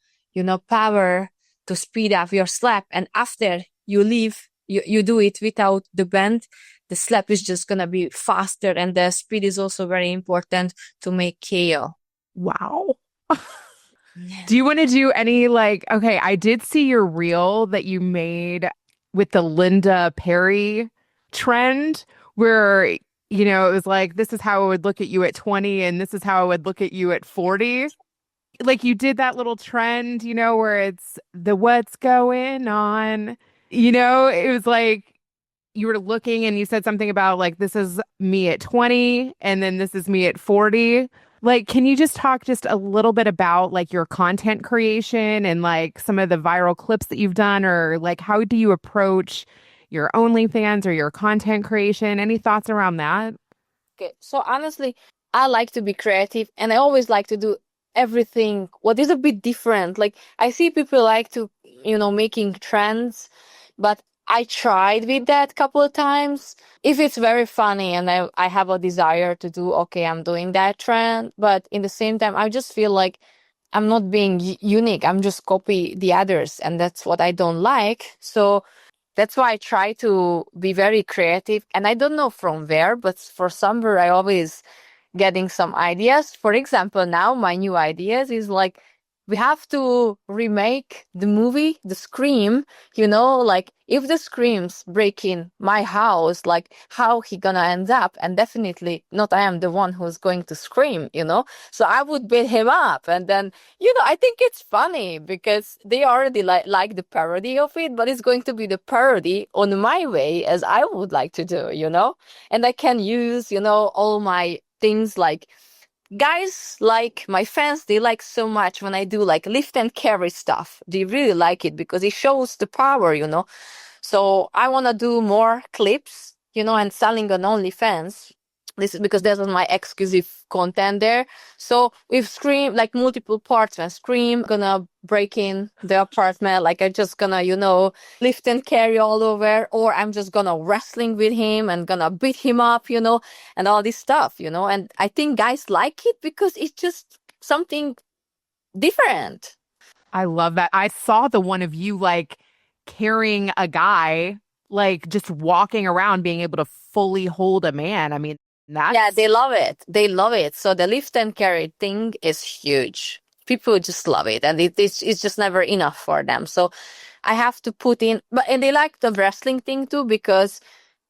power to speed up your slap. And after you leave, you do it without the bend, the slap is just going to be faster. And the speed is also very important to make KO. Wow. Do you want to do any okay, I did see your reel that you made with the Linda Perry trend where, it was like, this is how I would look at you at 20 and this is how I would look at you at 40. Like you did that little trend, where it's the what's going on, it was like you were looking and you said something about like, this is me at 20 and then this is me at 40. Like, can you just talk just a little bit about like your content creation and like some of the viral clips that you've done, or like how do you approach your OnlyFans or your content creation? Any thoughts around that? Okay, so honestly, I like to be creative and I always like to do everything what is a bit different. Like I see people like to, making trends, but I tried with that a couple of times. If it's very funny and I have a desire to do, okay, I'm doing that trend, but in the same time, I just feel like I'm not being unique. I'm just copy the others, and that's what I don't like. So that's why I try to be very creative. And I don't know from where, but for somewhere I always getting some ideas. For example, now my new ideas is like we have to remake the movie, The Scream, like if the Screams break in my house, like how he gonna end up? And definitely not I am the one who's going to scream. So I would beat him up. And then, I think it's funny because they already like the parody of it, but it's going to be the parody on my way as I would like to do. And I can use, all my things like guys, like my fans, they like so much when I do like lift and carry stuff. They really like it because it shows the power. So I want to do more clips, and selling on OnlyFans. This is because there's my exclusive content there. So with Scream, like multiple parts, when Scream gonna break in the apartment, like I just gonna, lift and carry all over, or I'm just gonna wrestling with him and gonna beat him up, and all this stuff, and I think guys like it because it's just something different. I love that. I saw the one of you like carrying a guy, like just walking around, being able to fully hold a man. I mean, Yeah, they love it. They love it. So the lift and carry thing is huge. People just love it, and it's just never enough for them. So I have to put in, and they like the wrestling thing too because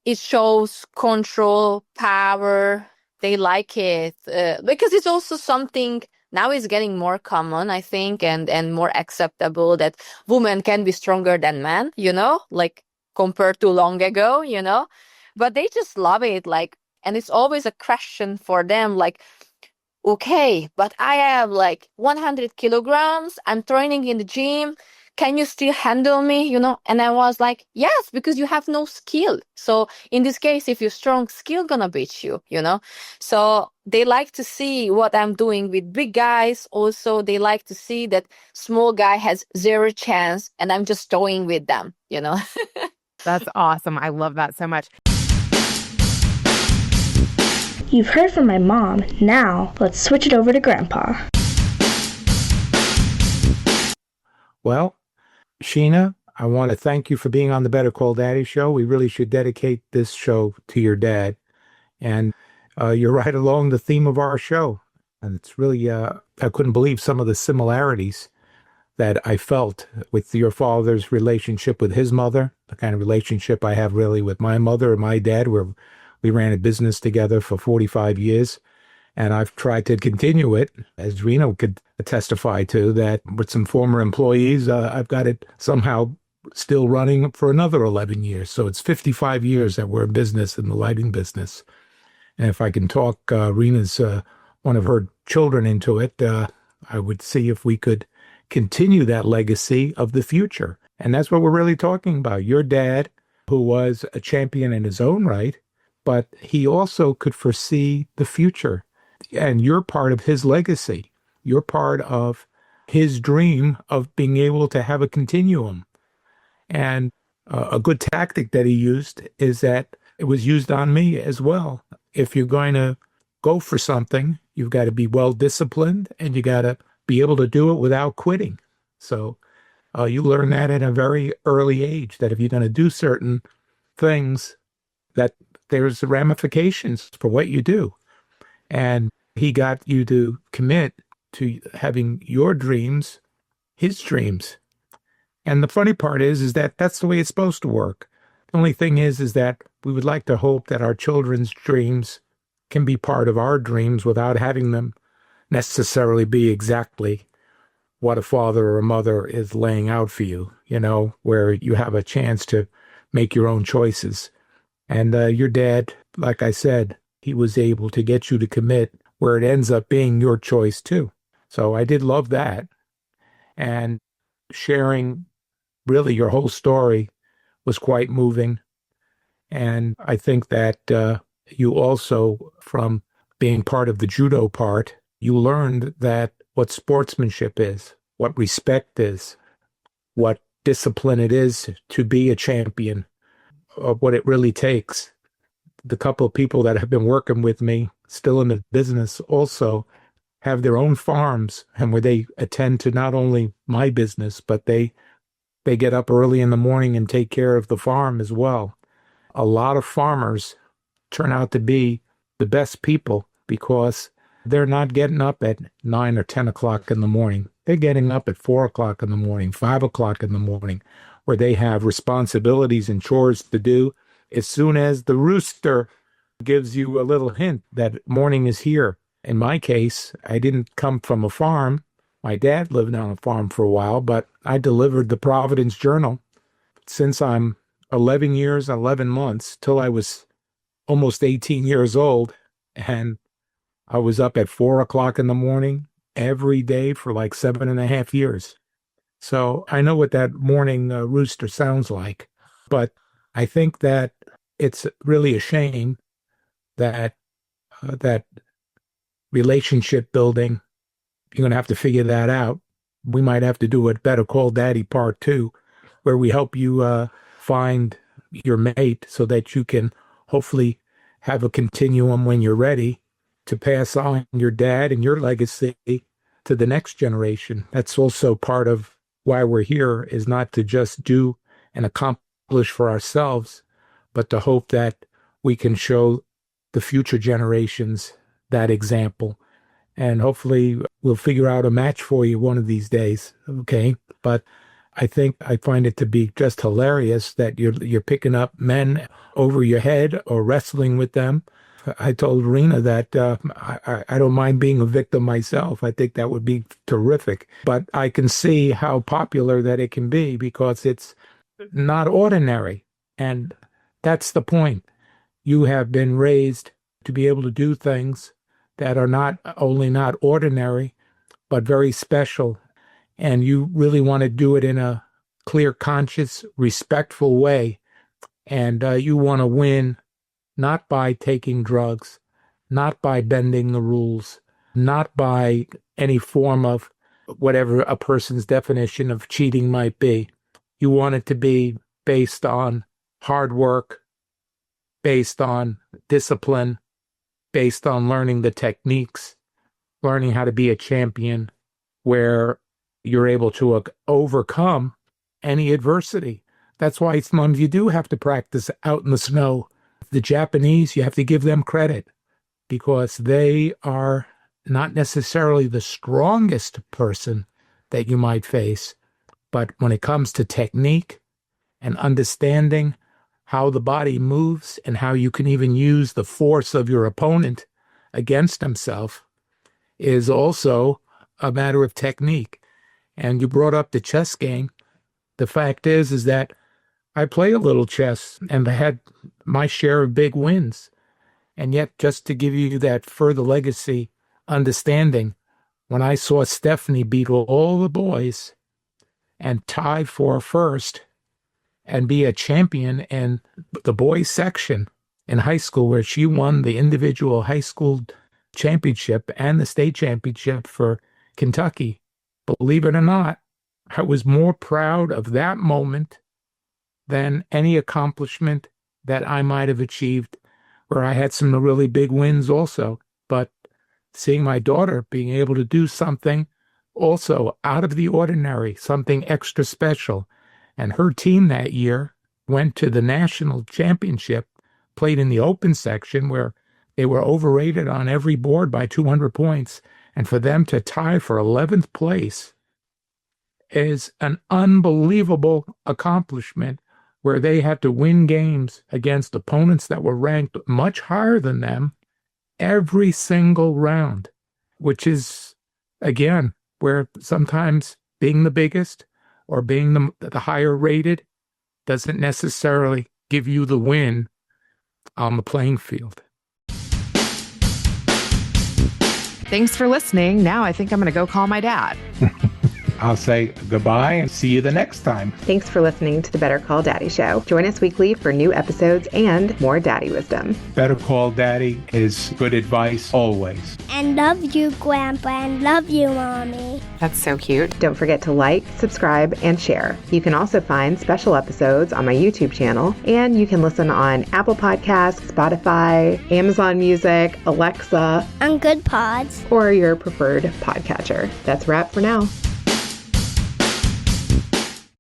it shows control, power. They like it because it's also something now is getting more common, I think, and more acceptable that women can be stronger than men, like compared to long ago. But they just love it, like, and it's always a question for them, like, okay, but I have like 100 kilograms. I'm training in the gym. Can you still handle me? And I was like, yes, because you have no skill. So in this case, if you're strong, skill gonna beat you. So they like to see what I'm doing with big guys. Also, they like to see that small guy has zero chance and I'm just toying with them. that's awesome. I love that so much. You've heard from my mom. Now, let's switch it over to Grandpa. Well, Sheena, I want to thank you for being on the Better Call Daddy show. We really should dedicate this show to your dad. And you're right along the theme of our show. And it's really, I couldn't believe some of the similarities that I felt with your father's relationship with his mother, the kind of relationship I have really with my mother and my dad, where we ran a business together for 45 years. And I've tried to continue it, as Reno could testify to, that with some former employees, I've got it somehow still running for another 11 years. So it's 55 years that we're in business, in the lighting business. And if I can talk Rena's, one of her children into it, I would see if we could continue that legacy of the future. And that's what we're really talking about. Your dad, who was a champion in his own right, but he also could foresee the future. And you're part of his legacy. You're part of his dream of being able to have a continuum. And a good tactic that he used is that it was used on me as well. If you're going to go for something, you've got to be well disciplined and you got to be able to do it without quitting. So you learn that at a very early age, that if you're going to do certain things, that there's ramifications for what you do. And he got you to commit to having your dreams, his dreams. And the funny part is that that's the way it's supposed to work. The only thing is that we would like to hope that our children's dreams can be part of our dreams without having them necessarily be exactly what a father or a mother is laying out for you, where you have a chance to make your own choices. And your dad, like I said, he was able to get you to commit where it ends up being your choice too. So I did love that. And sharing really your whole story was quite moving. And I think that you also, from being part of the judo part, you learned that what sportsmanship is, what respect is, what discipline it is to be a champion, of what it really takes. The couple of people that have been working with me still in the business also have their own farms, and where they attend to not only my business, but they get up early in the morning and take care of the farm as well. A lot of farmers turn out to be the best people because they're not getting up at 9 or 10 o'clock in the morning. They're getting up at 4 o'clock in the morning, 5 o'clock in the morning, where they have responsibilities and chores to do. As soon as the rooster gives you a little hint that morning is here. In my case, I didn't come from a farm. My dad lived on a farm for a while, but I delivered the Providence Journal since I'm 11 years, 11 months, till I was almost 18 years old. And I was up at 4 o'clock in the morning every day for like 7.5 years. So I know what that morning rooster sounds like. But I think that it's really a shame that that relationship building, you're going to have to figure that out. We might have to do a Better Call Daddy Part 2, where we help you find your mate so that you can hopefully have a continuum when you're ready to pass on your dad and your legacy to the next generation. That's also part of why we're here, is not to just do and accomplish for ourselves, but to hope that we can show the future generations that example. And hopefully we'll figure out a match for you one of these days, okay? But I think I find it to be just hilarious that you're picking up men over your head or wrestling with them. I told Rena that I don't mind being a victim myself. I think that would be terrific. But I can see how popular that it can be because it's not ordinary. And that's the point. You have been raised to be able to do things that are not only not ordinary, but very special. And you really want to do it in a clear, conscious, respectful way. And you want to win not by taking drugs, not by bending the rules, not by any form of whatever a person's definition of cheating might be. You want it to be based on hard work, based on discipline, based on learning the techniques, learning how to be a champion, where you're able to overcome any adversity. That's why sometimes you do have to practice out in the snow. The Japanese, you have to give them credit because they are not necessarily the strongest person that you might face, but when it comes to technique and understanding how the body moves and how you can even use the force of your opponent against himself is also a matter of technique. And you brought up the chess game. The fact is that I play a little chess and I had my share of big wins. And yet, just to give you that further legacy understanding, when I saw Stephanie beat all the boys and tie for first and be a champion in the boys section in high school, where she won the individual high school championship and the state championship for Kentucky, believe it or not, I was more proud of that moment than any accomplishment that I might have achieved, where I had some really big wins also. But seeing my daughter being able to do something also out of the ordinary, something extra special, and her team that year went to the national championship, played in the open section where they were overrated on every board by 200 points. And for them to tie for 11th place is an unbelievable accomplishment, where they had to win games against opponents that were ranked much higher than them every single round, which is, again, where sometimes being the biggest or being the higher rated doesn't necessarily give you the win on the playing field. Thanks for listening. Now I think I'm going to go call my dad. I'll say goodbye and see you the next time. Thanks for listening to the Better Call Daddy Show. Join us weekly for new episodes and more daddy wisdom. Better Call Daddy is good advice always. And love you, Grandpa, and love you, Mommy. That's so cute. Don't forget to like, subscribe, and share. You can also find special episodes on my YouTube channel, and you can listen on Apple Podcasts, Spotify, Amazon Music, Alexa, On Good Pods. or your preferred podcatcher. That's a wrap for now.